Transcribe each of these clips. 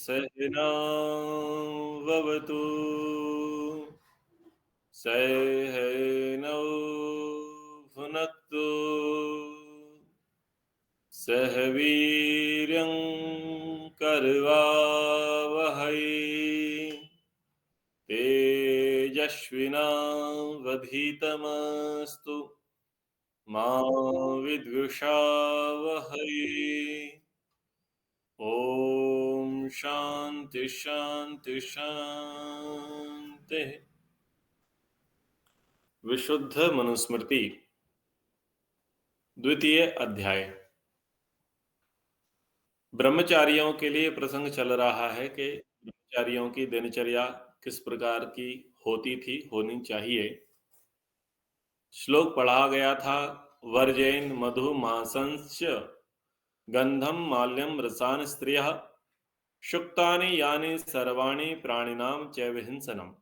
सहना ववतु सहनौ भुनक्तु सह वीर्यं करवावहै तेजस्विनावधीतमस्तु मा विद्विषावहै। ओम शांति शांति शांति। विशुद्ध मनुस्मृति द्वितीय अध्याय। ब्रह्मचारियों के लिए प्रसंग चल रहा है कि ब्रह्मचारियों की दिनचर्या किस प्रकार की होनी चाहिए। श्लोक पढ़ा गया था, वर्जयन् मधु मांसंश्च गंधम माल्यम रसान स्त्रियः शुक्तानि यानि सर्वाणि प्राणिनाम च विहिंसनम,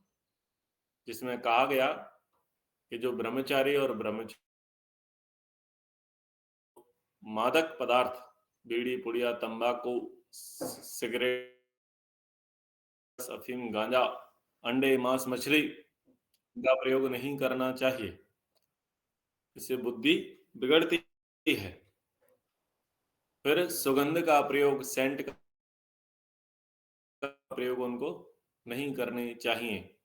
जिसमें कहा गया कि जो ब्रह्मचारी और ब्रह्मचारी मादक पदार्थ, बीड़ी पुड़िया तंबाकू सिगरेट अफीम गांजा अंडे मांस मछली का प्रयोग नहीं करना चाहिए, इससे बुद्धि बिगड़ती है। फिर सुगंध का प्रयोग, सेंट का प्रयोग उनको नहीं करने चाहिए।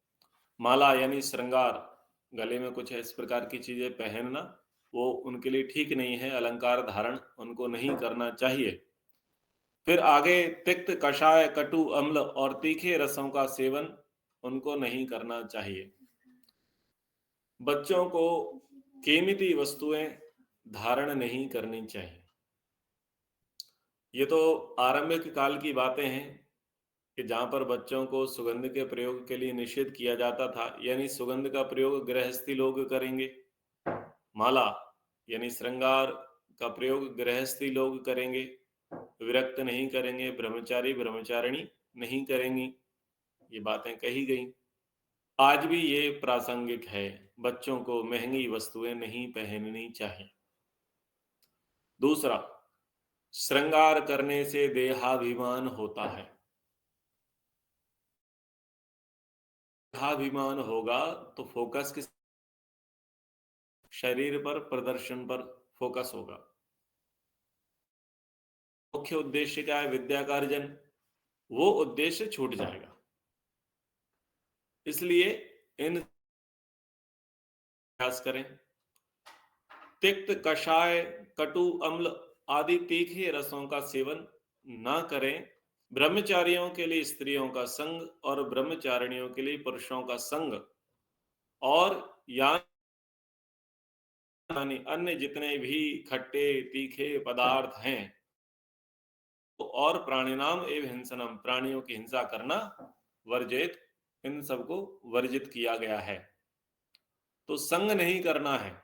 माला यानी श्रृंगार, गले में कुछ इस प्रकार की चीजें पहनना वो उनके लिए ठीक नहीं है, अलंकार धारण उनको नहीं करना चाहिए। फिर आगे तिक्त कषाय कटु अम्ल और तीखे रसों का सेवन उनको नहीं करना चाहिए। बच्चों को कीमती वस्तुएं धारण नहीं करनी चाहिए। ये तो आरंभिक काल की बातें हैं कि जहां पर बच्चों को सुगंध के प्रयोग के लिए निषेध किया जाता था, यानी सुगंध का प्रयोग गृहस्थी लोग करेंगे, माला यानी श्रृंगार का प्रयोग गृहस्थी लोग करेंगे, विरक्त नहीं करेंगे, ब्रह्मचारी ब्रह्मचारिणी नहीं करेंगी। ये बातें कही गई। आज भी ये प्रासंगिक है, बच्चों को महंगी वस्तुएं नहीं पहननी चाहिए। दूसरा, श्रृंगार करने से देहाभिमान होता है। देहाभिमान होगा तो फोकस किस शरीर पर, प्रदर्शन पर फोकस होगा। मुख्य उद्देश्य क्या है? विद्या का अर्जन, वो उद्देश्य छूट जाएगा। इसलिए इन अभ्यास करें। तिक्त कषाय कटु अम्ल आदि तीखे रसों का सेवन ना करें। ब्रह्मचारियों के लिए स्त्रियों का संग और ब्रह्मचारिणियों के लिए पुरुषों का संग, और यानी अन्य जितने भी खट्टे तीखे पदार्थ हैं, और प्राणिनाम एवं हिंसनम, प्राणियों की हिंसा करना वर्जित, इन सबको वर्जित किया गया है। तो संग नहीं करना है।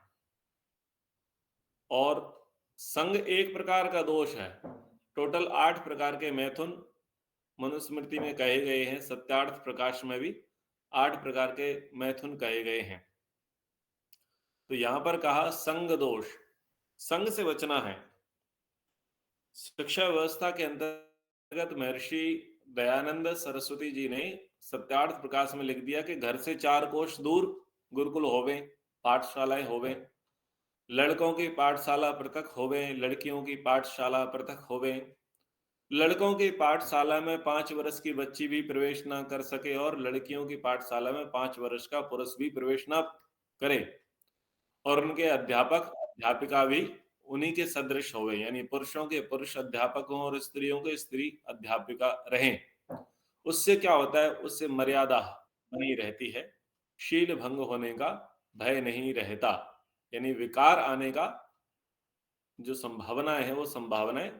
और संग एक प्रकार का दोष है। टोटल 8 प्रकार के मैथुन मनुस्मृति में कहे गए हैं। सत्यार्थ प्रकाश में भी 8 प्रकार के मैथुन कहे गए हैं। तो यहां पर कहा संग दोष, संग से बचना है। शिक्षा व्यवस्था के अंतर्गत महर्षि दयानंद सरस्वती जी ने सत्यार्थ प्रकाश में लिख दिया कि घर से 4 कोष दूर गुरुकुल होवे, पाठशालाएं होवे, लड़कों की पाठशाला पृथक होवे, लड़कियों की पाठशाला पृथक होवे, लड़कों की पाठशाला में 5 वर्ष की बच्ची भी प्रवेश ना कर सके और लड़कियों की पाठशाला में 5 वर्ष का पुरुष भी प्रवेश ना करे, और उनके अध्यापक अध्यापिका भी उन्हीं के सदृश होवे, यानी पुरुषों के पुरुष अध्यापक हों और स्त्रियों के स्त्री अध्यापिका रहें। उससे क्या होता है? उससे मर्यादा बनी रहती है, शील भंग होने का भय नहीं रहता, यानी विकार आने का जो संभावनाएं है वो संभावनाएं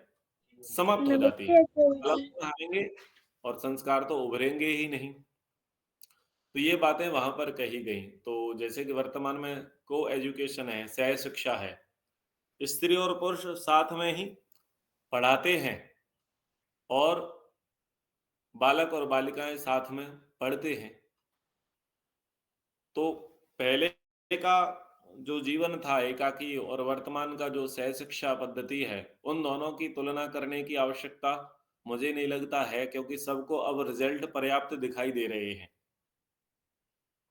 समाप्त हो जाती है। कलंक आएंगे और संस्कार तो उभरेंगे ही नहीं। तो ये बातें वहां पर कही गई। तो जैसे कि वर्तमान में को एजुकेशन है, सह शिक्षा है, स्त्री और पुरुष साथ में ही पढ़ाते हैं और बालक और बालिकाएं साथ में पढ़ते हैं। तो पहले का जो जीवन था एकाकी और वर्तमान का जो सह शिक्षा पद्धति है, उन दोनों की तुलना करने की आवश्यकता मुझे नहीं लगता है, क्योंकि सबको अब रिजल्ट पर्याप्त दिखाई दे रहे हैं।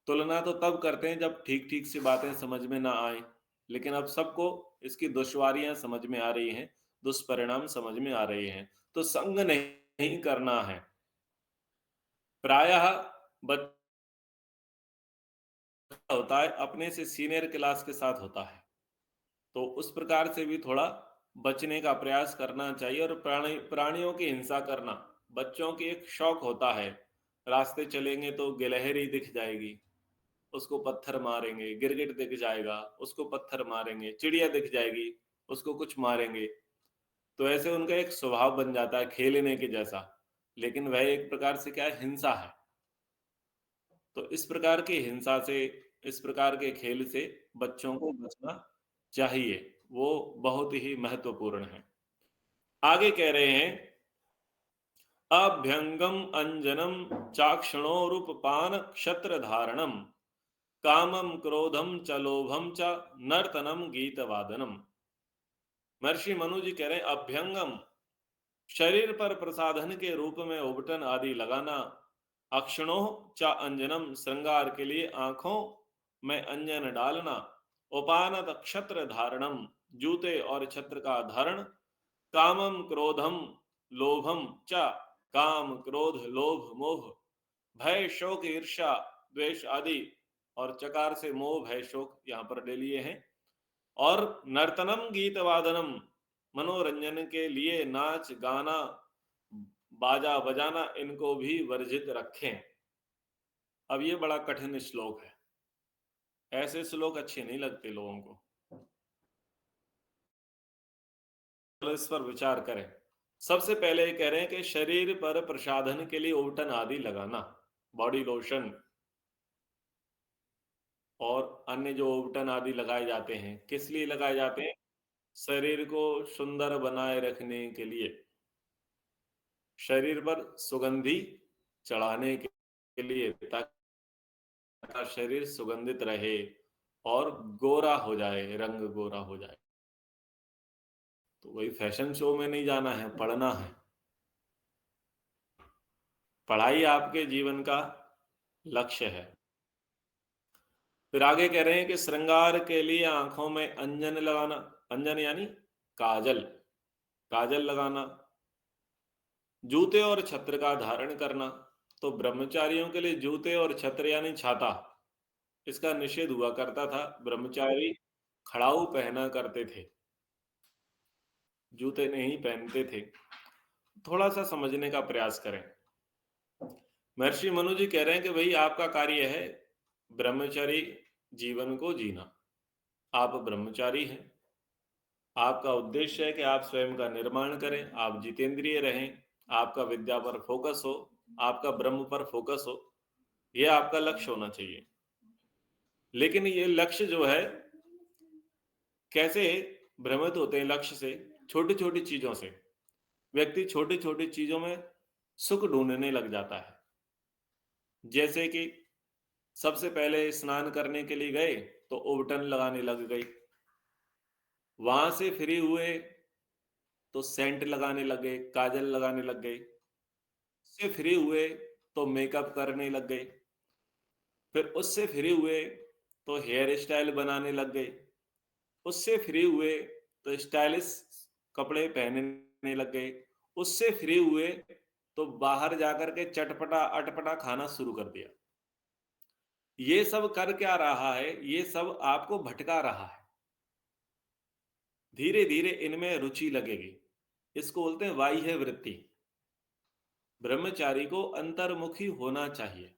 तुलना तो तब करते हैं जब ठीक-ठीक सी बातें समझ में ना आए, लेकिन अब सबको इसकी दुश्वारियाँ समझ में आ रही हैं, दुष्परिणाम समझ में आ रहे हैं, तो संग नहीं करना है। प्रायः बच्चा होता है अपने से सीनियर क्लास के साथ होता है, तो उस प्रकार से भी थोड़ा बचने का प्रयास करना चाहिए। और प्राणियों की हिंसा करना, बच्चों की एक शौक होता है, रास्ते चलेंगे तो गिलहरी दिख जाएगी, उसको पत्थर मारेंगे, गिरगिट दिख जाएगा, उसको पत्थर मारेंगे, चिड़िया दिख जाएगी, उसको कुछ मारेंगे। तो ऐसे उनका एक स्वभाव बन जाता है खेलने के जैसा, लेकिन वह एक प्रकार से क्या है, हिंसा है। तो इस प्रकार की हिंसा से, इस प्रकार के खेल से बच्चों को बचना चाहिए, वो बहुत ही महत्वपूर्ण है। आगे कह रहे हैं, अभ्यंगम अंजनम चाक्षणोरुपपान क्षत्र धारणम कामम क्रोधम च लोभम च नर्तनम गीत वादनम। महर्षि मनु जी कह रहे हैं, अभ्यंगम शरीर पर प्रसाधन के रूप में उबटन आदि लगाना, अक्षणों च अंजनम श्रृंगार के लिए आंखों में अंजन डालना, उपानत क्षत्र धारणम जूते और छत्र का धारण, कामम क्रोधम लोभम च काम क्रोध लोभ मोह भय शोक ईर्ष्या द्वेष आदि, और चकार से मोह भय शोक यहां पर ले लिए हैं, और नर्तनम गीत वादनम मनोरंजन के लिए नाच गाना बाजा बजाना, इनको भी वर्जित रखें। अब ये बड़ा कठिन श्लोक है, ऐसे श्लोक अच्छे नहीं लगते लोगों को, तो इस पर विचार करें। सबसे पहले ये कह रहे हैं कि शरीर पर प्रसाधन के लिए उबटन आदि लगाना, बॉडी लोशन और अन्य जो उबटन आदि लगाए जाते हैं, किस लिए लगाए जाते हैं? शरीर को सुंदर बनाए रखने के लिए, शरीर पर सुगंधी चढ़ाने के लिए, ताकि शरीर सुगंधित रहे और गोरा हो जाए, रंग गोरा हो जाए। तो वही फैशन शो में नहीं जाना है, पढ़ना है। पढ़ाई आपके जीवन का लक्ष्य है। फिर आगे कह रहे हैं कि श्रृंगार के लिए आंखों में अंजन लगाना, अंजन यानी काजल, काजल लगाना, जूते और छत्र का धारण करना। तो ब्रह्मचारियों के लिए जूते और छत्र यानी छाता, इसका निषेध हुआ करता था। ब्रह्मचारी खड़ाऊ पहना करते थे, जूते नहीं पहनते थे। थोड़ा सा समझने का प्रयास करें। महर्षि मनु जी कह रहे हैं कि भाई आपका कार्य है ब्रह्मचारी जीवन को जीना, आप ब्रह्मचारी हैं, आपका उद्देश्य है कि आप स्वयं का निर्माण करें, आप जितेंद्रिय रहें, आपका विद्या पर फोकस हो, आपका ब्रह्म पर फोकस हो, यह आपका लक्ष्य होना चाहिए। लेकिन ये लक्ष्य जो है, कैसे भ्रमित होते हैं लक्ष्य से? छोटी छोटी चीजों से व्यक्ति छोटी छोटी चीजों में सुख ढूंढने लग जाता है। जैसे कि सबसे पहले स्नान करने के लिए गए तो उबटन लगाने लग गई, वहां से फ्री हुए तो सेंट लगाने लग गए, काजल लगाने लग गए, उससे फ्री हुए तो मेकअप करने लग गए, फिर उससे फ्री हुए तो हेयर स्टाइल बनाने लग गए, उससे फ्री हुए तो स्टाइलिश कपड़े पहनने लग गए, उससे फ्री हुए तो बाहर जाकर के चटपटा अटपटा खाना शुरू कर दिया। ये सब कर क्या रहा है? ये सब आपको भटका रहा है। धीरे धीरे इनमें रुचि लगेगी, इसको बोलते हैं बाह्य वृत्ति। ब्रह्मचारी को अंतर्मुखी होना चाहिए,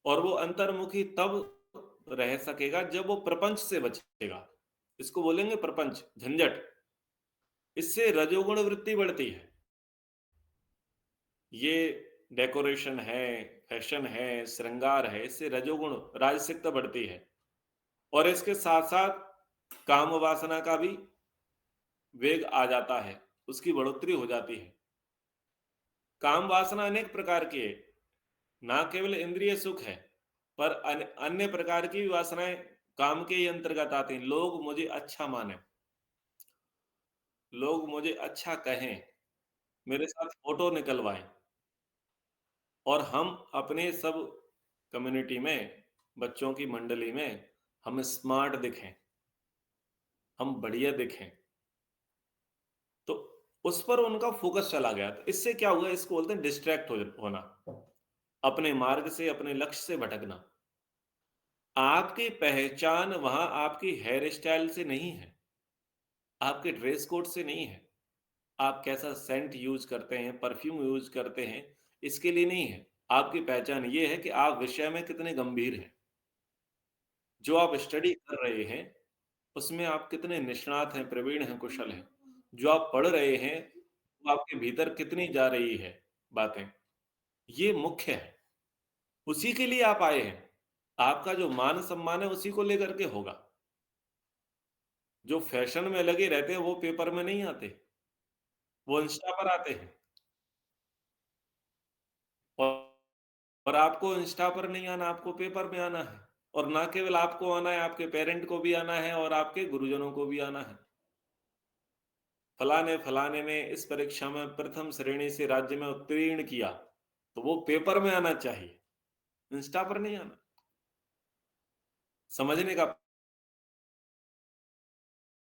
और वो अंतर्मुखी तब रह सकेगा जब वो प्रपंच से बचेगा। इसको बोलेंगे प्रपंच, झंझट। इससे रजोगुण वृत्ति बढ़ती है। ये डेकोरेशन है, फैशन है, श्रृंगार है, इससे रजोगुण राजसिकता बढ़ती है, और इसके साथ साथ काम वासना का भी वेग आ जाता है, उसकी बढ़ोतरी हो जाती है। काम वासना अनेक प्रकार की है, ना केवल इंद्रिय सुख है, पर अन्य प्रकार की वासनाएं काम के ही अंतर्गत आती हैं। लोग मुझे अच्छा माने, लोग मुझे अच्छा कहें, मेरे साथ फोटो निकलवाएं, और हम अपने सब कम्युनिटी में, बच्चों की मंडली में हम स्मार्ट दिखें, हम बढ़िया दिखें। तो उस पर उनका फोकस चला गया। तो इससे क्या हुआ, इसको बोलते हैं डिस्ट्रैक्ट होना, अपने मार्ग से, अपने लक्ष्य से भटकना। आपकी पहचान वहां आपकी हेयर स्टाइल से नहीं है, आपके ड्रेस कोड से नहीं है, आप कैसा सेंट यूज करते हैं, परफ्यूम यूज करते हैं, इसके लिए नहीं है। आपकी पहचान ये है कि आप विषय में कितने गंभीर हैं, जो आप स्टडी कर रहे हैं उसमें आप कितने निष्णात हैं, प्रवीण हैं, कुशल हैं। जो आप पढ़ रहे हैं वो आपके भीतर कितनी जा रही है बातें, ये मुख्य है। उसी के लिए आप आए हैं। आपका जो मान सम्मान है उसी को लेकर के होगा। जो फैशन में लगे रहते हैं वो पेपर में नहीं आते, वो इंस्टा पर आते हैं। और आपको इंस्टा पर नहीं आना, आपको पेपर में आना है। और ना केवल आपको आना है, आपके पेरेंट को भी आना है और आपके गुरुजनों को भी आना है। फलाने फलाने ने इस परीक्षा में प्रथम श्रेणी से राज्य में उत्तीर्ण किया, तो वो पेपर में आना चाहिए, इंस्टा पर नहीं आना। समझने का,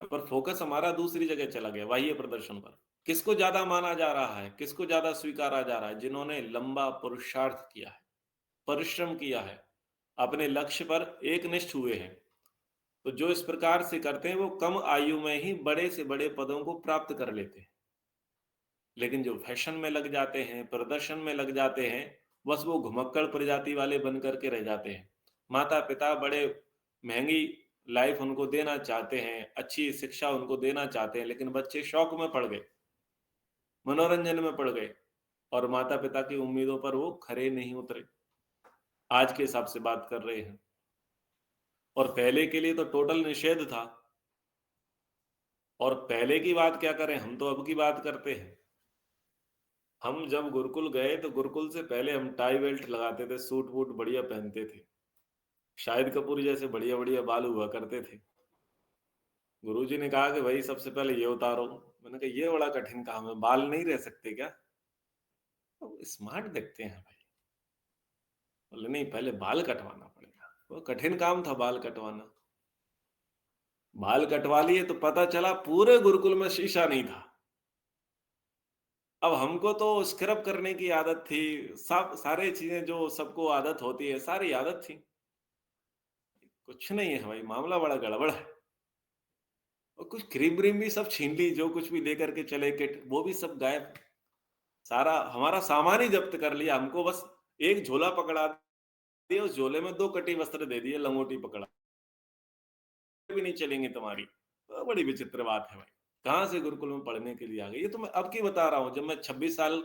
पर फोकस हमारा दूसरी जगह चला गया, बाह्य प्रदर्शन पर। किसको ज्यादा माना जा रहा है, किसको ज्यादा स्वीकारा जा रहा है? जिन्होंने लंबा पुरुषार्थ किया है, परिश्रम किया है, अपने लक्ष्य पर एकनिष्ठ हुए हैं। तो जो इस प्रकार से करते हैं वो कम आयु में ही बड़े से बड़े पदों को प्राप्त कर लेते हैं। लेकिन जो फैशन में लग जाते हैं, प्रदर्शन में लग जाते हैं, बस वो घुमक्कड़ प्रजाति वाले बन करके रह जाते हैं। माता पिता बड़े महंगी लाइफ उनको देना चाहते हैं, अच्छी शिक्षा उनको देना चाहते हैं, लेकिन बच्चे शौक में पड़ गए, मनोरंजन में पड़ गए, और माता पिता की उम्मीदों पर वो खरे नहीं उतरे। आज के हिसाब से बात कर रहे हैं। और पहले के लिए तो टोटल निषेध था। और पहले की बात क्या करें, हम तो अब की बात करते हैं। हम जब गुरुकुल गए तो गुरुकुल से पहले हम टाई बेल्ट लगाते थे, सूट वूट बढ़िया पहनते थे, शाहिद कपूर जैसे बढ़िया बढ़िया बाल हुआ करते थे। गुरुजी ने कहा कि भाई सबसे पहले ये उतारो। मैंने कहा ये बड़ा कठिन काम है, बाल नहीं रह सकते क्या? तो स्मार्ट दिखते हैं भाई। बोले नहीं, पहले बाल कटवाना पड़ेगा। वो कठिन काम था बाल कटवाना। बाल कटवा लिए तो पता चला पूरे गुरुकुल में शीशा नहीं था। अब हमको तो स्क्रब करने की आदत थी, सब सारे चीजें जो सबको आदत होती है सारी आदत थी। कुछ नहीं है भाई, मामला बड़ा गड़बड़ है। और कुछ क्रीम व्रीम भी सब छीन ली, जो कुछ भी लेकर के चले किट वो भी सब गायब। सारा हमारा सामान ही जब्त कर लिया। हमको बस एक झोला पकड़ा दिया, उस झोले में 2 कटी वस्त्र दे दिए, लंगोटी पकड़ा, भी नहीं चलेंगे तुम्हारी। तो बड़ी विचित्र बात है भाई। कहाँ से गुरुकुल में पढ़ने के लिए आ गए? ये तो मैं अब की बता रहा हूँ, जब मैं 26 साल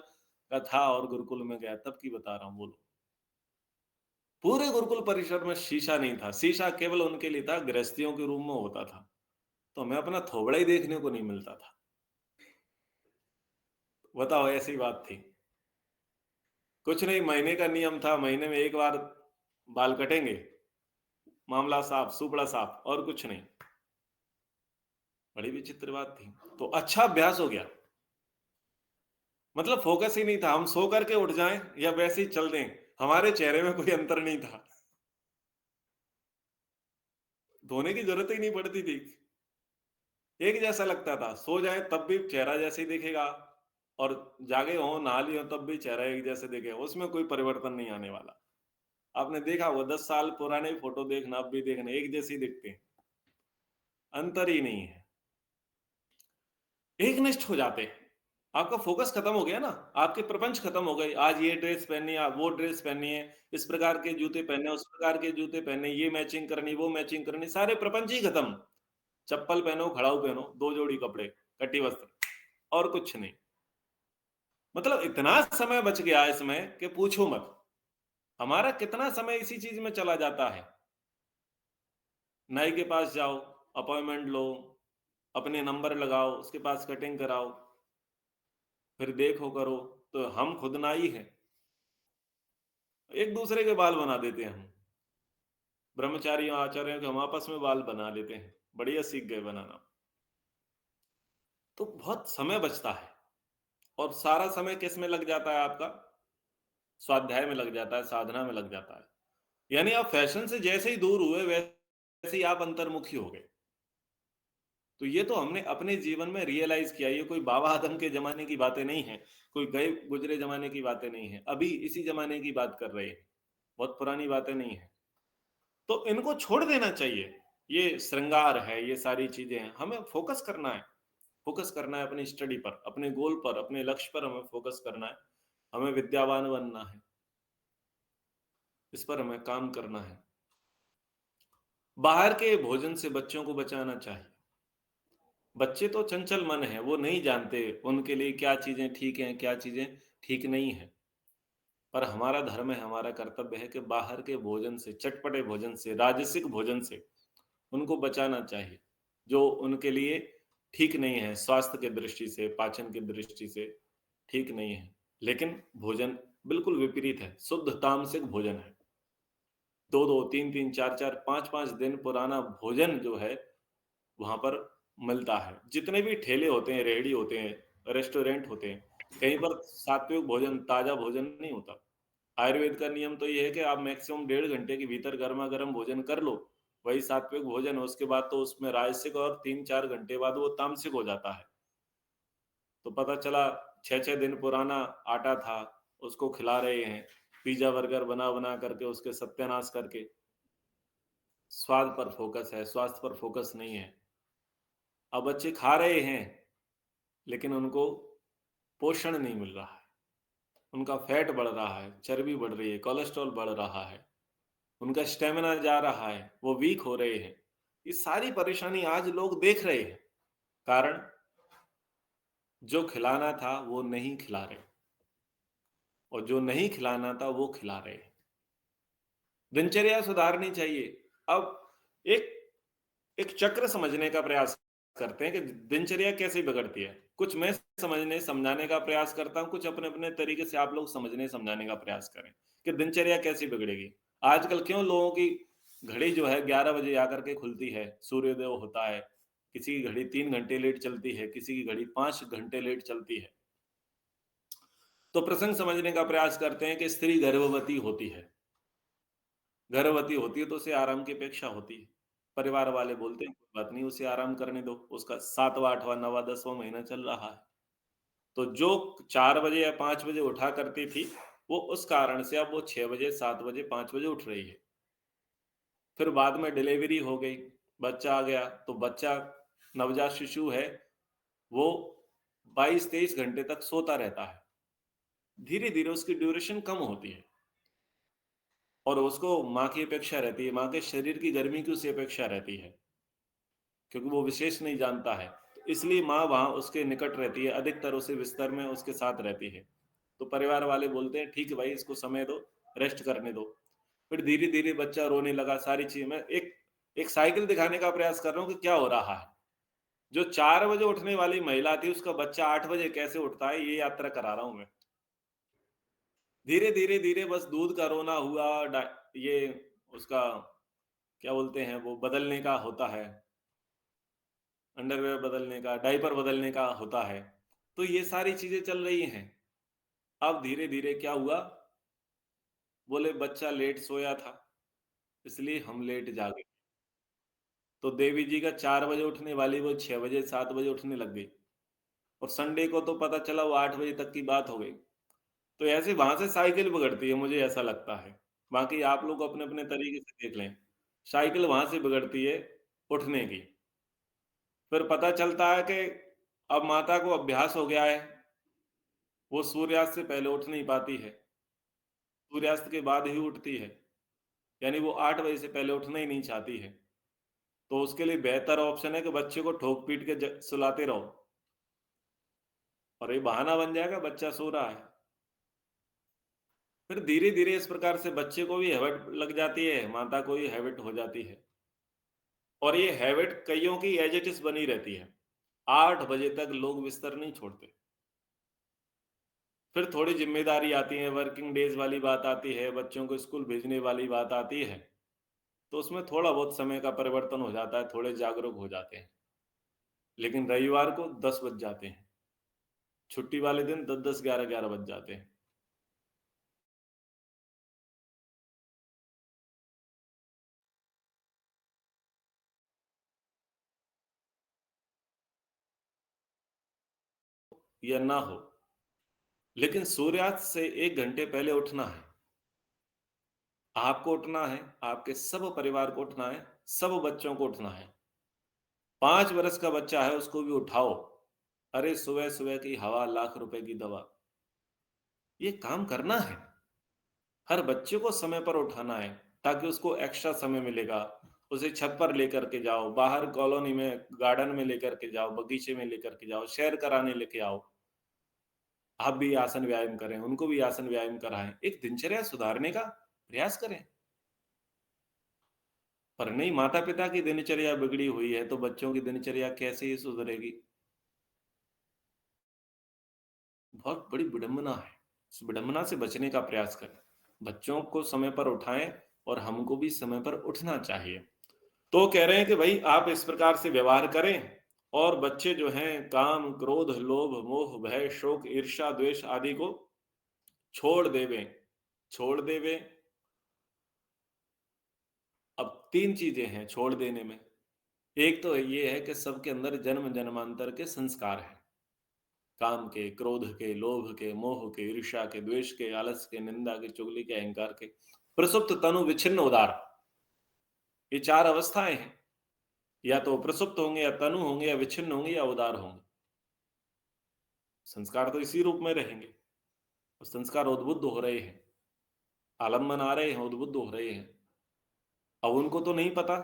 का था और गुरुकुल में गया तब की बता रहा हूँ। बोलो, पूरे गुरुकुल परिसर में शीशा नहीं था। शीशा केवल उनके लिए था, गृहस्थियों के रूम में होता था। तो हमें अपना थोबड़ा ही देखने को नहीं मिलता था। बताओ, ऐसी बात थी। कुछ नहीं, महीने का नियम था, महीने में एक बार बाल कटेंगे, मामला साफ, सुपड़ा साफ, और कुछ नहीं। बड़ी विचित्र बात थी। तो अच्छा अभ्यास हो गया। मतलब फोकस ही नहीं था, हम सो करके उठ जाएं या वैसे ही चल दें, हमारे चेहरे में कोई अंतर नहीं था। धोने की जरूरत ही नहीं पड़ती थी। एक जैसा लगता था, सो जाए तब भी चेहरा जैसे ही दिखेगा, और जागे हो नहा लिए हो तब भी चेहरा एक जैसे दिखेगा, उसमें कोई परिवर्तन नहीं आने वाला। आपने देखा वो 10 साल पुराने फोटो देखना, अब भी देखना, एक जैसे ही दिखते हैं, अंतर ही नहीं है। एकनिष्ठ हो जाते हैं। आपका फोकस खत्म हो गया ना, आपके प्रपंच खत्म हो गए। आज ये ड्रेस पहननी है, वो ड्रेस पहननी है, इस प्रकार के जूते पहनने, उस प्रकार के जूते पहनने, ये मैचिंग करनी, वो मैचिंग करनी, सारे प्रपंच ही खत्म। चप्पल पहनो, खड़ाऊ पहनो, 2 जोड़ी कपड़े, कटी वस्त्र, और कुछ नहीं। मतलब इतना समय बच गया इसमें कि पूछो मत। हमारा कितना समय इसी चीज में चला जाता है। नाई के पास जाओ, अपॉइंटमेंट लो, अपने नंबर लगाओ, उसके पास कटिंग कराओ, फिर देखो करो। तो हम खुद नाई हैं, एक दूसरे के बाल बना देते हैं हम। ब्रह्मचारियों आचार्यों के हम आपस में बाल बना लेते हैं, बढ़िया सीख गए बनाना। तो बहुत समय बचता है। और सारा समय किस में लग जाता है आपका? स्वाध्याय में लग जाता है, साधना में लग जाता है। यानी आप फैशन से जैसे ही दूर हुए, वैसे ही आप अंतर्मुखी हो गए। तो ये तो हमने अपने जीवन में रियलाइज़ किया, ये कोई बाबा आदम के ज़माने की बातें नहीं हैं, कोई गए गुज़रे ज़माने की बातें नहीं हैं, अभी इसी ज़माने की बात कर रहे हैं, बहुत पुरानी बातें नहीं हैं। तो इनको छोड़ देना चाहिए, ये श्रृंगार है, ये सारी चीज़ें हैं, हमें फ़ोकस करना है अपनी स्टडी पर, अपने गोल पर, अपने लक्ष्य पर हमें फ़ोकस करना है, हमें विद्यावान बनना है, इस पर हमें काम करना है। बाहर के भोजन से बच्चों को बचाना चाहिए। बच्चे तो चंचल मन है, वो नहीं जानते उनके लिए क्या चीज़ें ठीक हैं, क्या चीज़ें ठीक नहीं हैं। पर हमारा धर्म है, हमारा कर्तव्य है कि बाहर के भोजन से, चटपटे भोजन से, राजसिक भोजन से उनको बचाना चाहिए, जो उनके लिए ठीक नहीं है, स्वास्थ्य की दृष्टि से, पाचन की दृष्टि से ठीक नहीं है। लेकिन भोजन बिल्कुल विपरीत है, शुद्ध तामसिक भोजन है। 2-2, 3-3, 4-4, 5-5 दिन पुराना भोजन जो है वहाँ पर मिलता है। जितने भी ठेले होते हैं, रेहड़ी होते हैं, रेस्टोरेंट होते हैं, कहीं पर सात्विक भोजन, ताज़ा भोजन नहीं होता। आयुर्वेद का नियम तो ये है कि आप मैक्सिमम 1.5 घंटे के भीतर गरमा-गरम भोजन कर लो, वही सात्विक भोजन है, उसके बाद तो उसमें राजसिक और 3-4 घंटे बाद वो तामसिक हो जाता है। तो पता चला 6-6 दिन पुराना आटा था, उसको खिला रहे हैं, पिज़्ज़ा, बर्गर बना-बना करके उसके सत्यानाश करके। स्वाद पर फ़ोकस है, स्वास्थ्य पर फ़ोकस नहीं है। अब बच्चे खा रहे हैं, लेकिन उनको पोषण नहीं मिल रहा है। उनका फैट बढ़ रहा है, चर्बी बढ़ रही है, कोलेस्ट्रॉल बढ़ रहा है, उनका स्टैमिना जा रहा है, वो वीक हो रहे हैं। ये सारी परेशानी आज लोग देख रहे हैं। कारण जो खिलाना था वो नहीं खिला रहे और जो नहीं खिलाना था वो खिला रहे हैं। दिनचर्या सुधारनी चाहिए। अब एक एक चक्र समझने का प्रयास करते हैं कि दिनचर्या कैसे बिगड़ती है। कुछ मैं समझने समझाने का प्रयास करता हूँ, कुछ अपने-अपने तरीके से आप लोग समझने समझाने का प्रयास करें कि दिनचर्या कैसे बिगड़ेगी। आजकल क्यों लोगों की घड़ी जो है 11 बजे आकर के खुलती है, सूर्योदय होता है, किसी की घड़ी 3 घंटे लेट चलती है, किसी की घड़ी 5 घंटे लेट चलती है। तो प्रसंग समझने का प्रयास करते हैं कि स्त्री गर्भवती होती है तो उसे आराम की अपेक्षा होती है। परिवार वाले बोलते हैं कोई बात नहीं उसे आराम करने दो, उसका 7वाँ, 8वाँ, 9वाँ, 10वाँ महीना चल रहा है। तो जो 4 बजे या 5 बजे उठा करती थी, वो उस कारण से अब वो 6 बजे, 7 बजे, 5 बजे उठ रही है। फिर बाद में डिलीवरी हो गई, बच्चा आ गया, तो बच्चा नवजात शिशु है, वो 22-23 घंटे तक सोता रहता है। धीरे-धीरे उसकी ड्यूरेशन कम होती है और उसको माँ की अपेक्षा रहती है, माँ के शरीर की गर्मी की उसे अपेक्षा रहती है। क्योंकि वो विशेष नहीं जानता है। तो इसलिए माँ वहाँ उसके निकट रहती है, अधिकतर उसे बिस्तर में उसके साथ रहती है। तो परिवार वाले बोलते हैं, "ठीक है भाई, इसको समय दो, रेस्ट करने दो।" फिर धीरे-धीरे बच्चा रोने लगा, सारी चीज़ मैं एक एक साइकिल दिखाने का प्रयास कर रहा हूँ कि क्या हो रहा है। जो 4 बजे उठने वाली महिला थी, उसका बच्चा 8 बजे कैसे उठता है, ये यात्रा करा रहा हूँ मैं। धीरे-धीरे बस दूध का रोना हुआ, ये उसका क्या बोलते हैं, वो बदलने का होता है। अंडरवियर बदलने का, डायपर बदलने का होता है। तो ये सारी चीज़ें चल रही हैं। अब धीरे-धीरे क्या हुआ, बोले बच्चा लेट सोया था, इसलिए हम लेट जागे। तो देवी जी का 4 बजे उठने वाली वो 6 बजे, 7 बजे उठने लग गई और संडे को तो पता चला वो 8 बजे तक की बात हो गई। तो ऐसे वहाँ से साइकिल बिगड़ती है, मुझे ऐसा लगता है। बाकी आप लोग अपने-अपने तरीके से देख लें। साइकिल वहाँ से बिगड़ती है उठने की। फिर पता चलता है कि अब माता को अभ्यास हो गया है, वो सूर्यास्त से पहले उठ नहीं पाती है। सूर्यास्त के बाद ही उठती है, यानी वो 8 बजे से पहले उठना ही नहीं चाहती है। तो उसके लिए बेहतर ऑप्शन है कि बच्चे को ठोक-पीट के सुलाते रहो और ये बहाना बन जाएगा बच्चा सो रहा है। फिर धीरे-धीरे इस प्रकार से बच्चे को भी हैबिट लग जाती है, माता को भी हैबिट हो जाती है और ये हैबिट कइयों की एज़ इट इज़ बनी रहती है। 8 बजे तक लोग बिस्तर नहीं छोड़ते। फिर थोड़ी ज़िम्मेदारी आती है, वर्किंग डेज़ वाली बात आती है, बच्चों को स्कूल भेजने वाली बात आती है, तो उसमें थोड़ा बहुत समय का परिवर्तन हो जाता है, थोड़े जागरूक हो जाते हैं। लेकिन रविवार को 10 बज जाते हैं। छुट्टी वाले दिन 10-10, 11-11 बज जाते हैं। या ना हो, लेकिन सूर्यास्त से 1 घंटे पहले उठना है। आपको उठना है, आपके सब परिवार को उठना है, सब बच्चों को उठना है। 5 वर्ष का बच्चा है, उसको भी उठाओ। अरे सुबह सुबह की हवा, लाख रुपए की दवा, ये काम करना है। हर बच्चे को समय पर उठाना है, ताकि उसको एक्स्ट्रा समय मिलेगा। उसे छत पर लेकर के जाओ, बाहर कॉलोनी में गार्डन में लेकर के जाओ, बगीचे में लेकर के जाओ, सैर कराने लेके आओ। आप भी आसन व्यायाम करें, उनको भी आसन व्यायाम कराएं, एक दिनचर्या सुधारने का प्रयास करें। पर नहीं, माता पिता की दिनचर्या बिगड़ी हुई है तो बच्चों की दिनचर्या कैसे ही सुधरेगी? बहुत बड़ी विडंबना है। इस विडंबना से बचने का प्रयास करें। बच्चों को समय पर उठाएं और हमको भी समय पर उठना चाहिए। तो कह रहे हैं कि भाई आप इस प्रकार से व्यवहार करें, और बच्चे जो हैं काम, क्रोध, लोभ, मोह, भय, शोक, ईर्ष्या, द्वेष आदि को छोड़ देवें। छोड़ देवें। अब 3 चीजें हैं छोड़ देने में। एक तो ये है कि सबके अंदर जन्म जन्मांतर के संस्कार हैं, काम के, क्रोध के, लोभ के, मोह के, ईर्ष्या के, द्वेष के, आलस के, निंदा के, चुगली के, अहंकार के। प्रसुप्त, तनु, विच्छिन्न, उदार, ये 4 अवस्थाएं हैं। या तो प्रसुप्त होंगे, या तनु होंगे, या विच्छिन्न होंगे, या उदार होंगे। संस्कार तो इसी रूप में रहेंगे। और संस्कार उद्बुद्ध हो रहे हैं, आलम्बन आ रहे हैं, उद्बुद्ध हो रहे हैं। अब उनको तो नहीं पता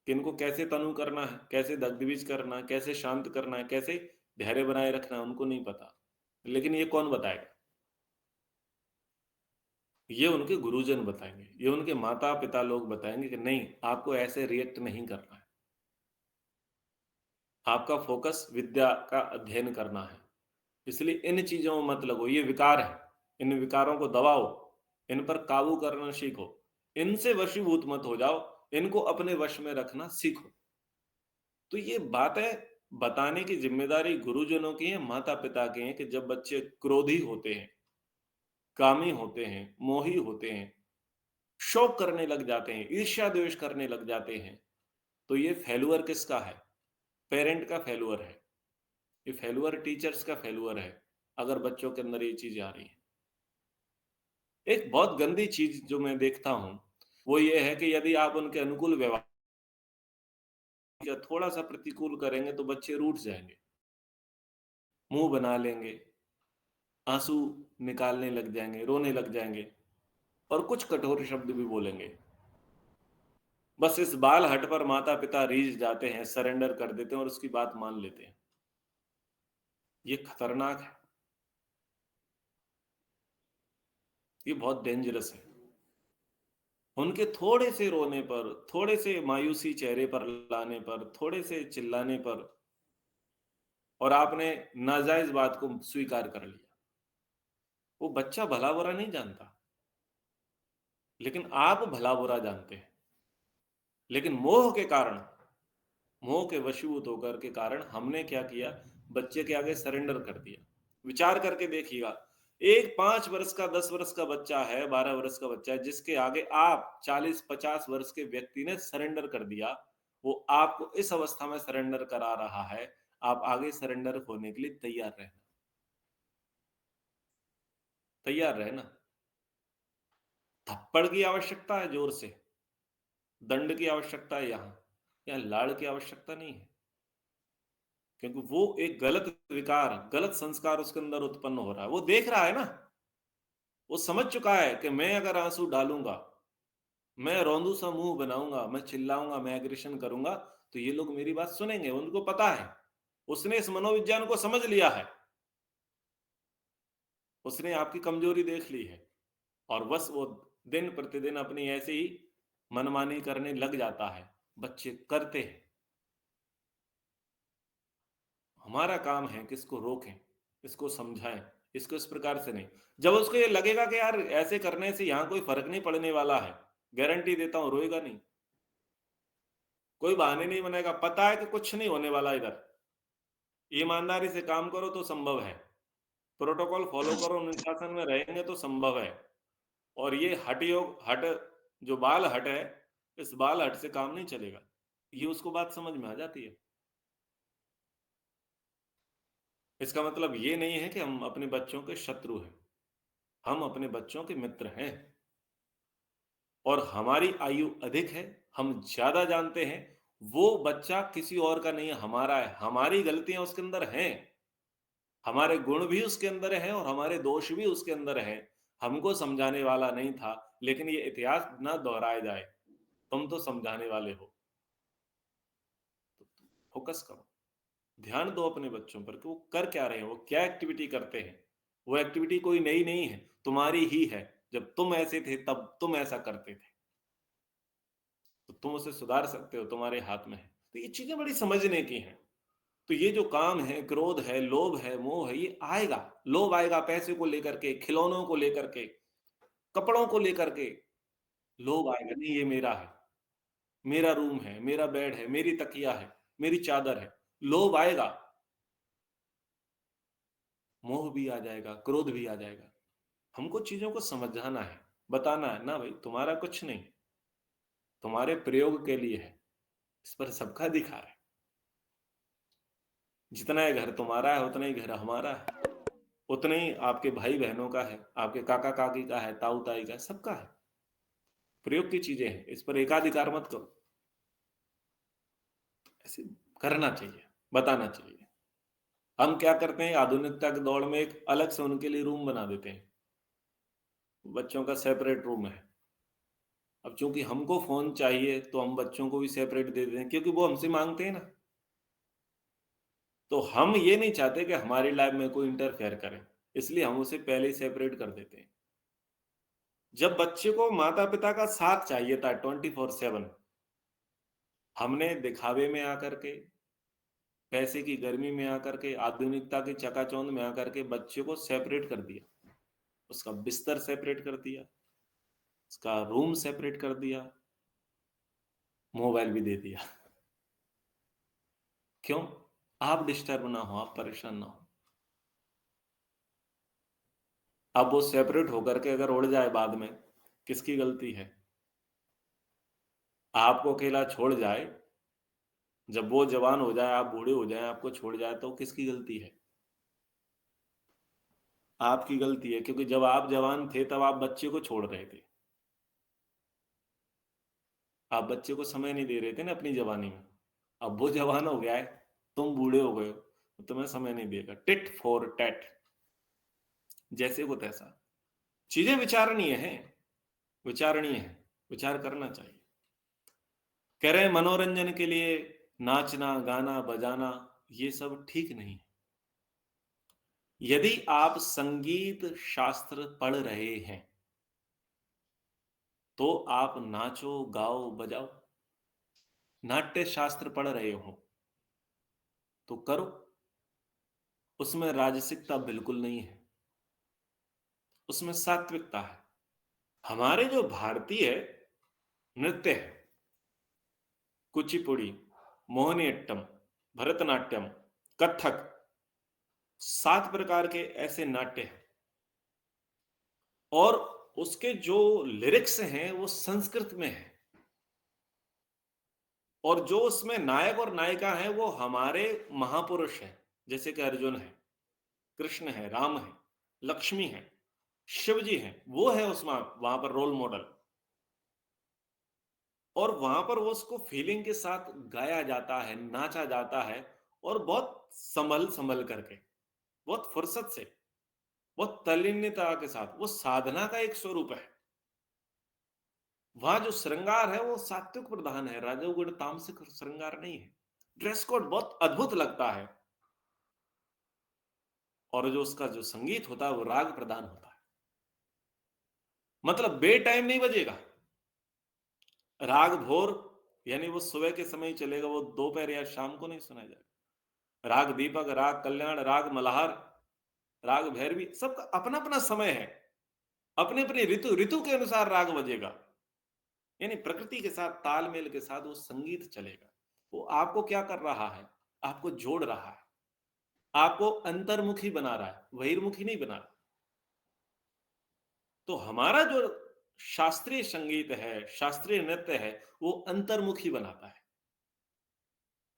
कि इनको कैसे तनु करना है, कैसे दग्धबीज करना है, कैसे शांत करना है, कैसे धैर्य बनाए रखना है, उनको नहीं पता। लेकिन ये कौन बताएगा? ये उनके गुरुजन बताएंगे, ये उनके माता पिता लोग बताएंगे कि नहीं, आपको ऐसे रिएक्ट नहीं करना है। आपका फोकस विद्या का अध्ययन करना है। इसलिए इन चीजों में मत लगो, ये विकार है। इन विकारों को दबाओ, इन पर काबू करना सीखो, इनसे वशीभूत मत हो जाओ, इनको अपने वश में रखना सीखो। तो ये बातें बताने की जिम्मेदारी गुरुजनों की है, माता पिता की है, कि जब बच्चे क्रोधी होते हैं, कामी होते हैं, मोही होते हैं, शौक करने लग जाते हैं, ईर्ष्या द्वेष करने लग जाते हैं, तो ये फेलुअर किसका है? पेरेंट का फेलुअर है। ये फेलुअर टीचर्स का फेलुअर है, अगर बच्चों के अंदर ये चीजें आ रही हैं। एक बहुत गंदी चीज जो मैं देखता हूं, वो ये है कि यदि आप उनके अनुकूल व्यवहार या थोड़ा सा प्रतिकूल करेंगे तो बच्चे रूठ जाएंगे, मुंह बना लेंगे, आंसू निकालने लग जाएंगे, रोने लग जाएंगे, और कुछ कठोर शब्द भी बोलेंगे। बस इस बाल हट पर माता पिता रीझ जाते हैं, सरेंडर कर देते हैं और उसकी बात मान लेते हैं। ये खतरनाक है, ये बहुत डेंजरस है। उनके थोड़े से रोने पर, थोड़े से मायूसी चेहरे पर लाने पर, थोड़े से चिल्लाने पर, और आपने नाजायज बात को स्वीकार कर लिया। वो बच्चा भला बुरा नहीं जानता, लेकिन आप भला बुरा जानते हैं। लेकिन मोह के कारण, मोह के वशीभूत होकर के कारण हमने क्या किया? बच्चे के आगे सरेंडर कर दिया। विचार करके देखिएगा, एक 5 वर्ष का, 10 वर्ष का बच्चा है, 12 वर्ष का बच्चा है, जिसके आगे आप 40-50 वर्ष के व्यक्ति ने सरेंडर कर दिया, वो आपको इस अवस्था में सरेंडर करा रहा है। आप आगे सरेंडर होने के लिए तैयार रहना, तैयार रहना। थप्पड़ की आवश्यकता है जोर से, दंड की आवश्यकता है, यहाँ लाड़ की आवश्यकता नहीं है। क्योंकि वो एक गलत विकार, गलत संस्कार उसके अंदर उत्पन्न हो रहा है। वो देख रहा है ना, वो समझ चुका है कि मैं अगर आंसू डालूंगा, मैं रौंदू सा मुंह बनाऊंगा, मैं चिल्लाऊंगा, मैं एग्रेशन करूंगा, तो ये लोग मेरी बात सुनेंगे। उनको पता है, उसने इस मनोविज्ञान को समझ लिया है, उसने आपकी कमजोरी देख ली है, और बस वो दिन प्रतिदिन अपनी ऐसे ही मनमानी करने लग जाता है। बच्चे करते हैं। हमारा काम है कि इसको रोकें, इसको समझाएं, इसको इस प्रकार से नहीं। जब उसको ये लगेगा कि यार ऐसे करने से यहाँ कोई फर्क नहीं पड़ने वाला है, गारंटी देता हूं रोएगा नहीं, कोई बहाने नहीं बनाएगा। पता है कि कुछ नहीं होने वाला इधर, ईमानदारी से काम करो तो संभव है। प्रोटोकॉल फॉलो करो, अनुशासन में रहेंगे तो संभव है। और ये हठ योग, हठ जो बाल हट है, इस बाल हट से काम नहीं चलेगा। ये उसको बात समझ में आ जाती है। इसका मतलब ये नहीं है कि हम अपने बच्चों के शत्रु हैं, हम अपने बच्चों के मित्र हैं। और हमारी आयु अधिक है, हम ज्यादा जानते हैं। वो बच्चा किसी और का नहीं है, हमारा है। हमारी गलतियां उसके अंदर हैं, हमारे गुण भी उसके अंदर हैं और हमारे दोष भी उसके अंदर हैं। हमको समझाने वाला नहीं था, लेकिन ये इतिहास ना दोहराया जाए। तुम तो समझाने वाले हो, तो फोकस करो, ध्यान दो अपने बच्चों पर कि वो कर क्या रहे हैं, वो क्या एक्टिविटी करते हैं। वो एक्टिविटी कोई नई नहीं है, तुम्हारी ही है। जब तुम ऐसे थे तब तुम ऐसा करते थे, तो तुम उसे सुधार सकते हो, तुम्हारे हाथ में है। तो ये चीजें बड़ी समझने की हैं। तो ये जो काम है, क्रोध है, लोभ है, मोह है, ये आएगा। लोभ आएगा पैसे को लेकर के, खिलौनों को लेकर के, कपड़ों को लेकर के। लोभ आएगा, नहीं ये मेरा है, मेरा रूम है, मेरा बेड है, मेरी तकिया है, मेरी चादर है। लोभ आएगा, मोह भी आ जाएगा, क्रोध भी आ जाएगा। हमको चीजों को समझाना है, बताना है ना भाई, तुम्हारा कुछ नहीं, तुम्हारे प्रयोग के लिए है। इस पर सबका अधिकार है। जितना ये घर तुम्हारा है, उतना ही घर हमारा है, उतना ही आपके भाई बहनों का है, आपके काका काकी का है, ताऊ ताई का है, सबका है। प्रयोग की चीजें हैं, इस पर एकाधिकार मत करो। ऐसे करना चाहिए, बताना चाहिए। हम क्या करते हैं, आधुनिकता की दौड़ में एक अलग से उनके लिए रूम बना देते हैं, बच्चों का सेपरेट रूम है। अब चूंकि हमको फोन चाहिए तो हम बच्चों को भी सेपरेट दे देते हैं, क्योंकि वो हमसे मांगते हैं ना। तो हम ये नहीं चाहते कि हमारी लाइफ में कोई इंटरफेयर करे, इसलिए हम उसे पहले ही सेपरेट कर देते हैं। जब बच्चे को माता पिता का साथ चाहिए था 24/7, हमने दिखावे में आकर के, पैसे की गर्मी में आकर के, आधुनिकता की चकाचौंध में आकर के बच्चे को सेपरेट कर दिया। उसका बिस्तर सेपरेट कर दिया, उसका रूम सेपरेट कर दिया, मोबाइल भी दे दिया। क्यों? आप डिस्टर्ब ना हो, आप परेशान ना हो। अब वो सेपरेट होकर के अगर उड़ जाए बाद में, किसकी गलती है? आपको अकेला छोड़ जाए, जब वो जवान हो जाए, आप बूढ़े हो जाए, आपको छोड़ जाए, तो किसकी गलती है? आपकी गलती है, क्योंकि जब आप जवान थे तब आप बच्चे को छोड़ रहे थे। आप बच्चे को समय नहीं दे रहे थे ना अपनी जवानी में। अब वो जवान हो गया है, तुम बूढ़े हो गए हो, तो तुम्हें समय नहीं देगा। टिट फॉर टैट, जैसे को तैसा। चीजें विचारणीय हैं, विचारणीय है, विचार करना चाहिए। कह रहे हैं मनोरंजन के लिए नाचना गाना बजाना, ये सब ठीक नहीं है। यदि आप संगीत शास्त्र पढ़ रहे हैं तो आप नाचो गाओ बजाओ। नाट्य शास्त्र पढ़ रहे हो तो करो, उसमें राजसिकता बिल्कुल नहीं है, उसमें सात्विकता है। हमारे जो भारतीय नृत्य है, कुचिपुड़ी, मोहिनीअट्टम, भरतनाट्यम, कथक, 7 प्रकार के ऐसे नाट्य हैं। और उसके जो लिरिक्स हैं वो संस्कृत में है। और जो उसमें नायक और नायिका हैं वो हमारे महापुरुष हैं, जैसे कि अर्जुन है, कृष्ण है, राम है, लक्ष्मी है, शिव जी हैं। वो है उसमें वहां पर रोल मॉडल। और वहां पर वो उसको फीलिंग के साथ गाया जाता है, नाचा जाता है। और बहुत संभल संभल करके, बहुत फुर्सत से, बहुत तल्लीनता के साथ। वो साधना का एक स्वरूप है। वहां जो श्रृंगार है वो सात्विक प्रधान है, रजोगुण तामसिक श्रृंगार नहीं है। ड्रेस कोड बहुत अद्भुत लगता है। और जो उसका जो संगीत होता है वो राग प्रधान होता है। मतलब बे टाइम नहीं बजेगा राग। भोर यानी वो सुबह के समय ही चलेगा, वो दोपहर या शाम को नहीं सुनाया जाएगा। राग दीपक, राग कल्याण, राग मल्हार, राग भैरवी, सबका अपना अपना समय है। अपने अपने ऋतु ऋतु के अनुसार राग बजेगा। यानी प्रकृति के साथ तालमेल के साथ वो संगीत चलेगा। वो आपको क्या कर रहा है? आपको जोड़ रहा है। आपको अंतर्मुखी बना रहा है, बहिर्मुखी नहीं बना रहा। तो हमारा जो शास्त्रीय संगीत है, शास्त्रीय नृत्य है, वो अंतर्मुखी बनाता है।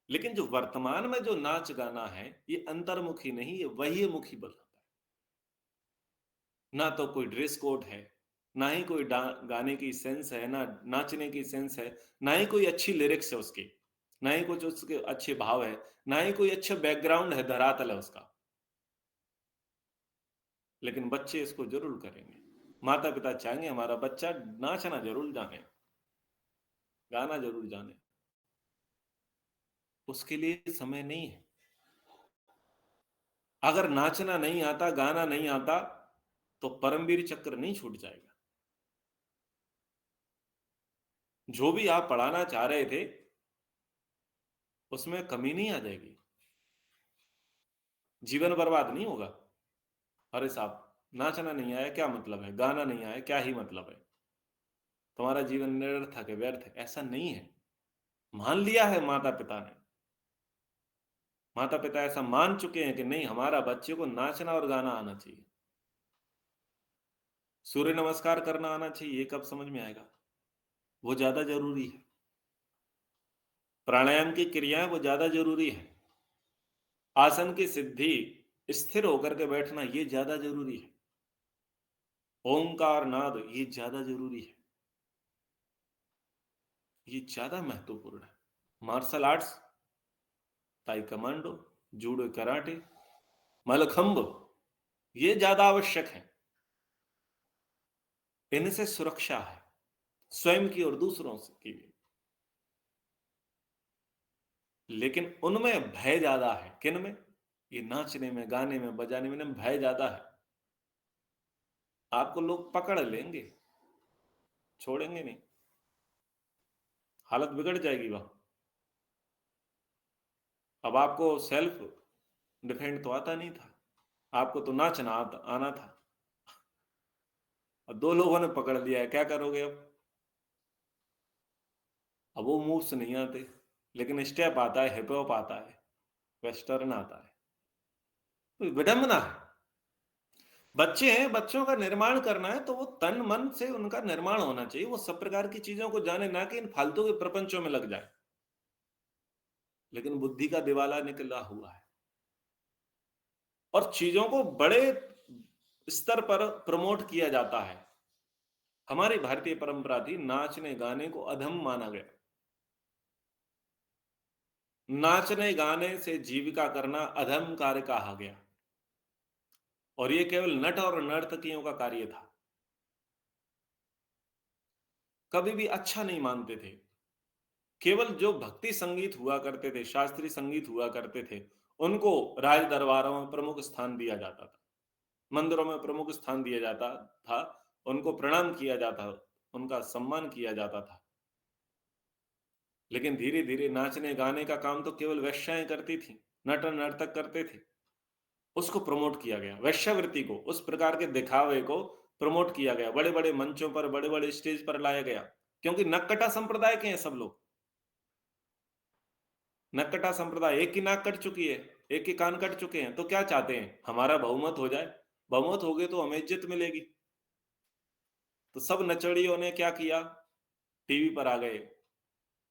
लेकिन जो वर्तमान में जो नाच गाना है, ये अंतर्मुखी नहीं, ये बहिर्मुखी बनाता है। ना तो कोई ड्रेस कोड है, ना ही कोई गाने की सेंस है, ना नाचने की सेंस है, ना ही कोई अच्छी लिरिक्स है उसकी, ना ही कुछ उसके अच्छे भाव है, ना ही कोई अच्छा बैकग्राउंड है, धरातल है उसका। लेकिन बच्चे इसको जरूर करेंगे। माता पिता चाहेंगे हमारा बच्चा नाचना जरूर जाने, गाना जरूर जाने। उसके लिए समय नहीं है। अगर नाचना नहीं आता, गाना नहीं आता, तो परमवीर चक्र नहीं छूट जाएगा। जो भी आप पढ़ाना चाह रहे थे, उसमें कमी नहीं आ जाएगी, जीवन बर्बाद नहीं होगा। अरे साहब, नाचना नहीं आया क्या मतलब है, गाना नहीं आया क्या ही मतलब है, तुम्हारा जीवन निरर्थक है, व्यर्थ है, ऐसा नहीं है। मान लिया है माता पिता ने, माता पिता ऐसा मान चुके हैं कि नहीं, हमारा बच्चे को नाचना और गाना आना चाहिए। सूर्य नमस्कार करना आना चाहिए, ये कब समझ में आएगा? वो ज्यादा जरूरी है। प्राणायाम की क्रियाएं वो ज्यादा जरूरी है। आसन की सिद्धि, स्थिर होकर के बैठना, ये ज्यादा जरूरी है। ओंकार नाद, ये ज्यादा जरूरी है, ये ज्यादा महत्वपूर्ण है। मार्शल आर्ट्स, ताई कमांडो, जूडो कराटे, मलखंब, ये ज्यादा आवश्यक है। इनसे सुरक्षा है, स्वयं की और दूसरों की भी। लेकिन उनमें भय ज्यादा है। किन में? ये नाचने में, गाने में, बजाने में इनमें भय ज्यादा है। आपको लोग पकड़ लेंगे, छोड़ेंगे नहीं, हालत बिगड़ जाएगी वहां। अब आपको सेल्फ डिफेंड तो आता नहीं था, आपको तो नाचना आना था। अब दो लोगों ने पकड़ लिया है, क्या करोगे अब? अब वो मूव्स नहीं आते, लेकिन स्टेप आता है, हिप हॉप आता है, वेस्टर्न आता है। तो विडंबना है। बच्चे हैं, बच्चों का निर्माण करना है, तो वो तन मन से उनका निर्माण होना चाहिए। वो सब प्रकार की चीजों को जाने, ना कि इन फालतू के प्रपंचों में लग जाए। लेकिन बुद्धि का दिवाला निकला हुआ है, और चीजों को बड़े स्तर पर प्रमोट किया जाता है। हमारी भारतीय परंपरा थी, नाचने गाने को अधम माना गया। नाचने गाने से जीविका करना अधम कार्य कहा गया, और ये केवल नट और नर्तकियों का कार्य था। कभी भी अच्छा नहीं मानते थे। केवल जो भक्ति संगीत हुआ करते थे, शास्त्रीय संगीत हुआ करते थे, उनको राज दरबारों में प्रमुख स्थान दिया जाता था, मंदिरों में प्रमुख स्थान दिया जाता था, उनको प्रणाम किया जाता, उनका सम्मान किया जाता था। लेकिन धीरे धीरे नाचने गाने का काम तो केवल वेश्याएं करती थी, नट नर्तक करते थे। उसको प्रमोट किया गया, वेश्यावृत्ति को, उस प्रकार के दिखावे को प्रमोट किया गया, बड़े बड़े मंचों पर, बड़े बड़े स्टेज पर लाया गया। क्योंकि नक्कटा संप्रदाय के हैं सब लोग। नक्कटा संप्रदाय, एक की नाक कट चुकी है, एक के कान कट चुके हैं, तो क्या चाहते हैं? हमारा बहुमत हो जाए। बहुमत हो गए तो हमें इज्जत मिलेगी। तो सब नचड़ियों ने क्या किया? टीवी पर आ गए,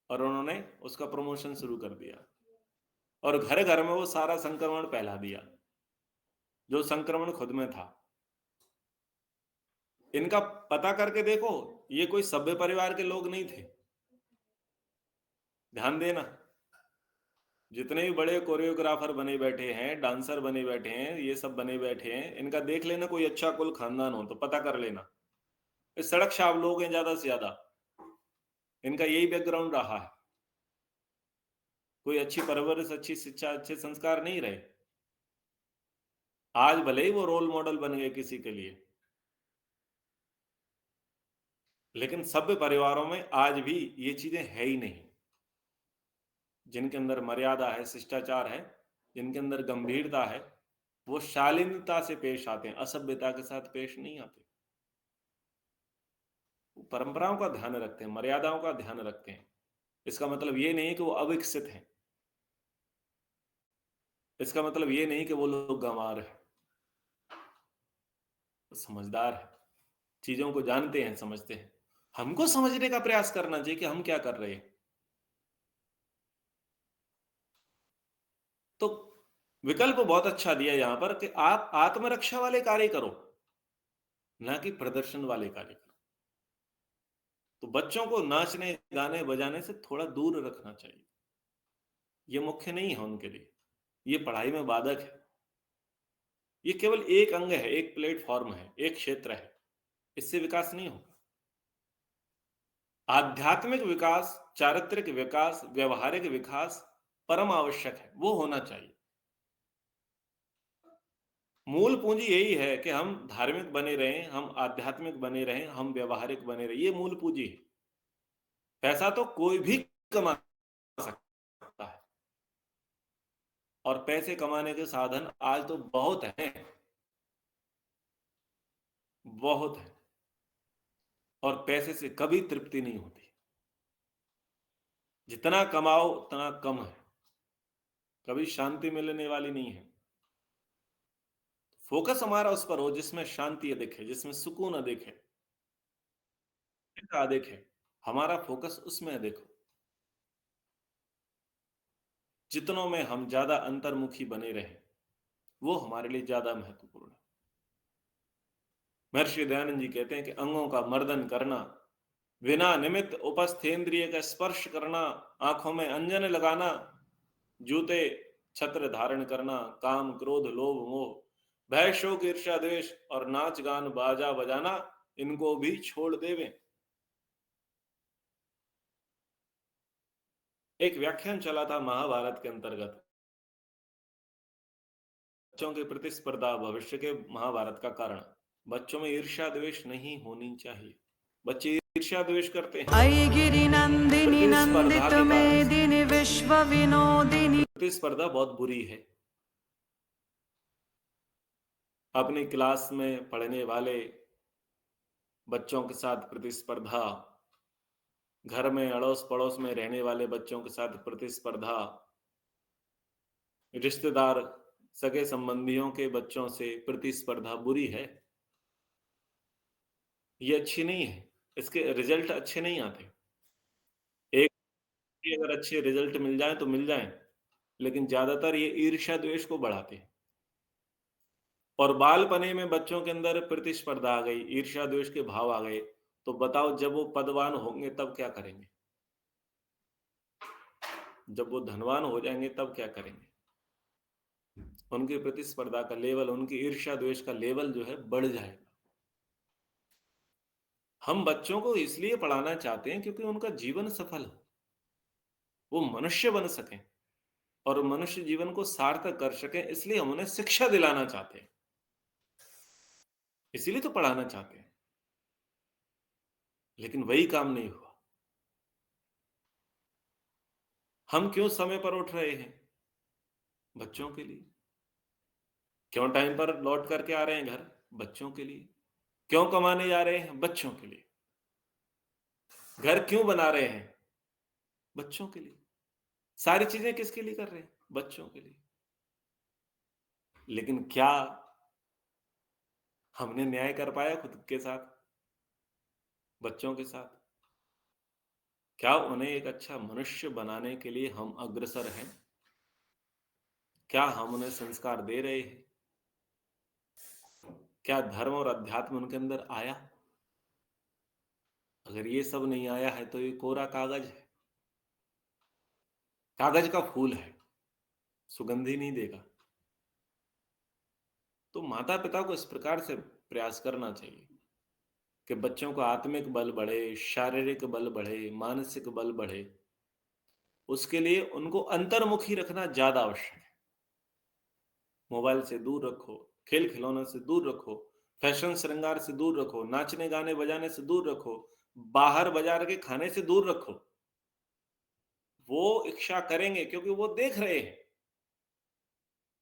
और उन्होंने उसका प्रमोशन शुरू कर दिया, और घर घर में वो सारा संक्रमण फैला दिया, जो संक्रमण खुद में था। इनका पता करके देखो, ये कोई सभ्य परिवार के लोग नहीं थे। ध्यान देना, जितने भी बड़े कोरियोग्राफर बने बैठे हैं, डांसर बने बैठे हैं, ये सब बने बैठे हैं, इनका देख लेना कोई अच्छा कुल खानदान हो तो पता कर लेना। ये सड़क छाप लोग हैं ज्यादा से ज्यादा, इनका यही बैकग्राउंड रहा है। कोई अच्छी परवरिश, अच्छी शिक्षा, अच्छे संस्कार नहीं रहे। आज भले ही वो रोल मॉडल बन गए किसी के लिए, लेकिन सभ्य परिवारों में आज भी ये चीजें है ही नहीं। जिनके अंदर मर्यादा है, शिष्टाचार है, जिनके अंदर गंभीरता है, वो शालीनता से पेश आते हैं, असभ्यता के साथ पेश नहीं आते। वो परंपराओं का ध्यान रखते हैं, मर्यादाओं का ध्यान रखते हैं। इसका मतलब ये नहीं है कि वो अविकसित हैं। इसका मतलब ये नहीं कि वो लोग गंवार है, समझदार है, चीजों को जानते हैं, समझते हैं। हमको समझने का प्रयास करना चाहिए कि हम क्या कर रहे हैं। तो विकल्प बहुत अच्छा दिया यहां पर कि आप आत्मरक्षा वाले कार्य करो, ना कि प्रदर्शन वाले कार्य करो। तो बच्चों को नाचने गाने बजाने से थोड़ा दूर रखना चाहिए। ये मुख्य नहीं है उनके लिए, ये पढ़ाई में बाधक है। ये केवल एक अंग है, एक प्लेटफॉर्म है, एक क्षेत्र है, इससे विकास नहीं होगा। आध्यात्मिक विकास, चारित्रिक विकास, व्यवहारिक विकास परम आवश्यक है, वो होना चाहिए। मूल पूंजी यही है कि हम धार्मिक बने रहें, हम आध्यात्मिक बने रहें, हम व्यवहारिक बने रहें, ये मूल पूंजी है। पैसा तो कोई भी कमा सकता है, और पैसे कमाने के साधन आज तो बहुत हैं, बहुत है। और पैसे से कभी तृप्ति नहीं होती, जितना कमाओ उतना कम है, कभी शांति मिलने वाली नहीं है। फोकस हमारा उस पर हो जिसमें शांति दिखे, जिसमें सुकून दिखे, दिखे। हमारा फोकस उसमें देखो। जितनों में हम ज्यादा अंतर्मुखी बने रहे, वो हमारे लिए ज्यादा महत्वपूर्ण है। महर्षि दयानंद जी कहते हैं कि अंगों का मर्दन करना, बिना निमित्त उपस्थेंद्रिय का स्पर्श करना, आंखों में अंजन लगाना, जूते छत्र धारण करना, काम क्रोध लोभ मोह भय शोक ईर्ष्या द्वेष और नाच गान बाजा बजाना, इनको भी छोड़ देवे। एक व्याख्यान चला था महाभारत के अंतर्गत, बच्चों के प्रतिस्पर्धा भविष्य के महाभारत का कारण। बच्चों में ईर्ष्या द्वेष नहीं होनी चाहिए। बच्चे ईर्ष्या द्वेष करते हैं अयि गिरि नंदिनी प्रतिस्पर्धा नंदित के कारण से। मेदिनि विश्व विनोदिनी। प्रतिस्पर्धा बहुत बुरी है। अपनी क्लास में पढ़ने वाले बच्चों के साथ प्रतिस्पर्धा, घर में अड़ोस पड़ोस में रहने वाले बच्चों के साथ प्रतिस्पर्धा, रिश्तेदार सगे संबंधियों के बच्चों से प्रतिस्पर्धा बुरी है। ये अच्छी नहीं है, इसके रिजल्ट अच्छे नहीं आते। एक अगर अच्छे रिजल्ट मिल जाए तो मिल जाए, लेकिन ज्यादातर ये ईर्ष्या द्वेष को बढ़ाते हैं। और बालपने में बच्चों के अंदर प्रतिस्पर्धा आ गई, ईर्ष्या द्वेष के भाव आ गए, तो बताओ जब वो पदवान होंगे तब क्या करेंगे? जब वो धनवान हो जाएंगे तब क्या करेंगे? उनकी प्रतिस्पर्धा का लेवल, उनकी ईर्ष्या द्वेष का लेवल जो है बढ़ जाएगा। हम बच्चों को इसलिए पढ़ाना चाहते हैं क्योंकि उनका जीवन सफल हो, वो मनुष्य बन सकें और मनुष्य जीवन को सार्थक कर सकें, इसलिए हम उन्हें शिक्षा दिलाना चाहते हैं, इसीलिए तो पढ़ाना चाहते हैं। लेकिन वही काम नहीं हुआ। हम क्यों समय पर उठ रहे हैं? बच्चों के लिए। क्यों टाइम पर लौट करके आ रहे हैं घर? बच्चों के लिए। क्यों कमाने जा रहे हैं? बच्चों के लिए। घर क्यों बना रहे हैं? बच्चों के लिए। सारी चीजें किसके लिए कर रहे हैं? बच्चों के लिए। लेकिन क्या हमने न्याय कर पाया खुद के साथ, बच्चों के साथ? क्या उन्हें एक अच्छा मनुष्य बनाने के लिए हम अग्रसर हैं? क्या हम उन्हें संस्कार दे रहे हैं? क्या धर्म और अध्यात्म उनके अंदर आया? अगर ये सब नहीं आया है तो ये कोरा कागज है, कागज का फूल है, सुगंधी नहीं देगा। तो माता पिता को इस प्रकार से प्रयास करना चाहिए कि बच्चों का आत्मिक बल बढ़े, शारीरिक बल बढ़े, मानसिक बल बढ़े। उसके लिए उनको अंतर्मुखी रखना ज्यादा आवश्यक है। मोबाइल से दूर रखो, खेल खिलौने से दूर रखो, फैशन श्रृंगार से दूर रखो, नाचने गाने बजाने से दूर रखो, बाहर बाजार के खाने से दूर रखो। वो इच्छा करेंगे क्योंकि वो देख रहे हैं।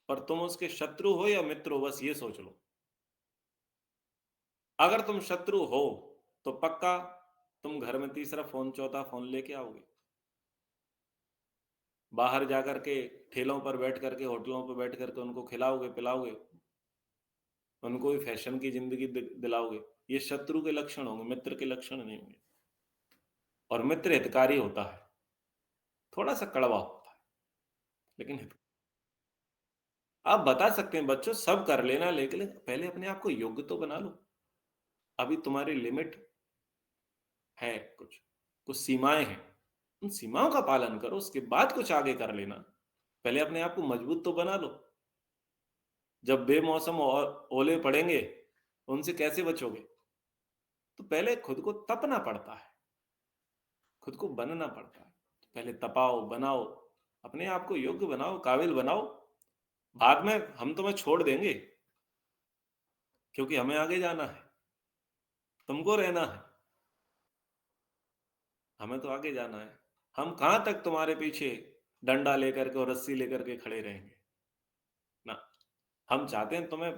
पर तुम उसके शत्रु हो या मित्र हो, बस ये सोच लो। अगर तुम शत्रु हो तो पक्का तुम घर में तीसरा फोन, चौथा फोन लेके आओगे। बाहर जाकर के ठेलों पर बैठ करके, होटलों पर बैठ करके उनको खिलाओगे पिलाओगे, उनको भी फैशन की जिंदगी दिलाओगे, ये शत्रु के लक्षण होंगे, मित्र के लक्षण नहीं होंगे। और मित्र हितकारी होता है, थोड़ा सा कड़वा होता है, लेकिन आप बता सकते हैं बच्चों सब कर लेना, लेकिन पहले अपने आप को योग्य तो बना लो। अभी तुम्हारी लिमिट है, कुछ कुछ सीमाएं हैं, उन सीमाओं का पालन करो, उसके बाद कुछ आगे कर लेना। पहले अपने आप को मजबूत तो बना लो। जब बेमौसम ओले पड़ेंगे, उनसे कैसे बचोगे? तो पहले खुद को तपना पड़ता है, खुद को बनना पड़ता है। तो पहले तपाओ, बनाओ, अपने आप को योग्य बनाओ, काबिल बनाओ। बाद में हम तुम्हें छोड़ देंगे, क्योंकि हमें आगे जाना है, तुमको रहना है, हमें तो आगे जाना है। हम कहां तक तुम्हारे पीछे डंडा लेकर के और रस्सी लेकर के खड़े रहेंगे ना। हम चाहते हैं तुम्हें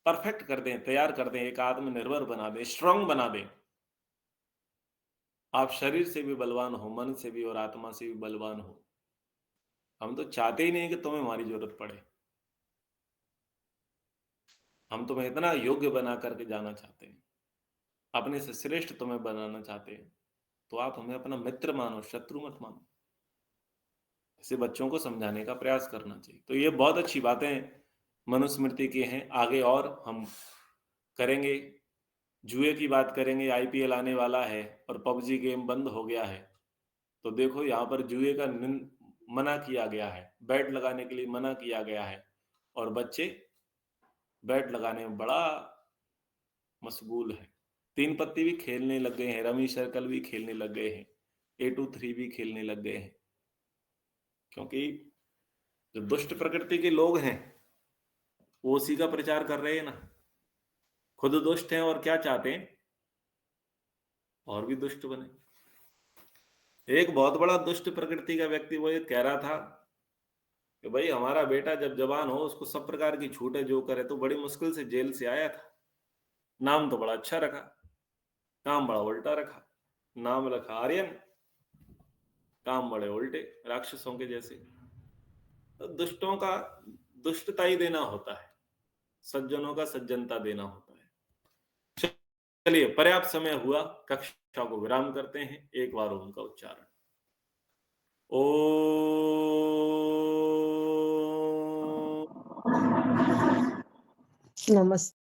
परफेक्ट कर दें, तैयार कर दें, एक आत्मनिर्भर बना दें, स्ट्रांग बना दें। आप शरीर से भी बलवान हो, मन से भी और आत्मा से भी बलवान हो। हम तो चाहते ही नहीं कि तुम्हें हमारी जरूरत पड़े। हम तुम्हें इतना योग्य बना करके जाना चाहते हैं, अपने से श्रेष्ठ तुम्हें बनाना चाहते हैं। तो आप हमें अपना मित्र मानो, शत्रु मत मानो। इसे बच्चों को समझाने का प्रयास करना चाहिए। तो ये बहुत अच्छी बातें मनुस्मृति की हैं। आगे और हम करेंगे, जुए की बात करेंगे। आईपीएल आने वाला है और पबजी गेम बंद हो गया है, तो देखो यहाँ पर जुए का मना किया गया है, बैट लगाने के लिए मना किया गया है, और बच्चे बैट लगाने में बड़ा मशगूल है। तीन पत्ती भी खेलने लग गए हैं, रमी सर्कल भी खेलने लग गए हैं, 823 भी खेलने लग गए हैं। क्योंकि जो दुष्ट प्रकृति के लोग हैं वो उसी का प्रचार कर रहे हैं ना। खुद दुष्ट हैं और क्या चाहते हैं, और भी दुष्ट बने। एक बहुत बड़ा दुष्ट प्रकृति का व्यक्ति वो ये कह रहा था कि भाई हमारा बेटा जब जवान हो उसको सब प्रकार की छूट है, जो करे। तो बड़ी मुश्किल से जेल से आया था, नाम तो बड़ा अच्छा रखा, काम बड़ा उल्टा रखा। नाम रखा आर्यन, काम बड़े उल्टे, राक्षसों के जैसे। तो दुष्टों का दुष्टता ही देना होता है, सज्जनों का सज्जनता देना होता है। चलिए, पर्याप्त समय हुआ, कक्षा को विराम करते हैं। एक बार उनका उच्चारण। ओ नमस्ते।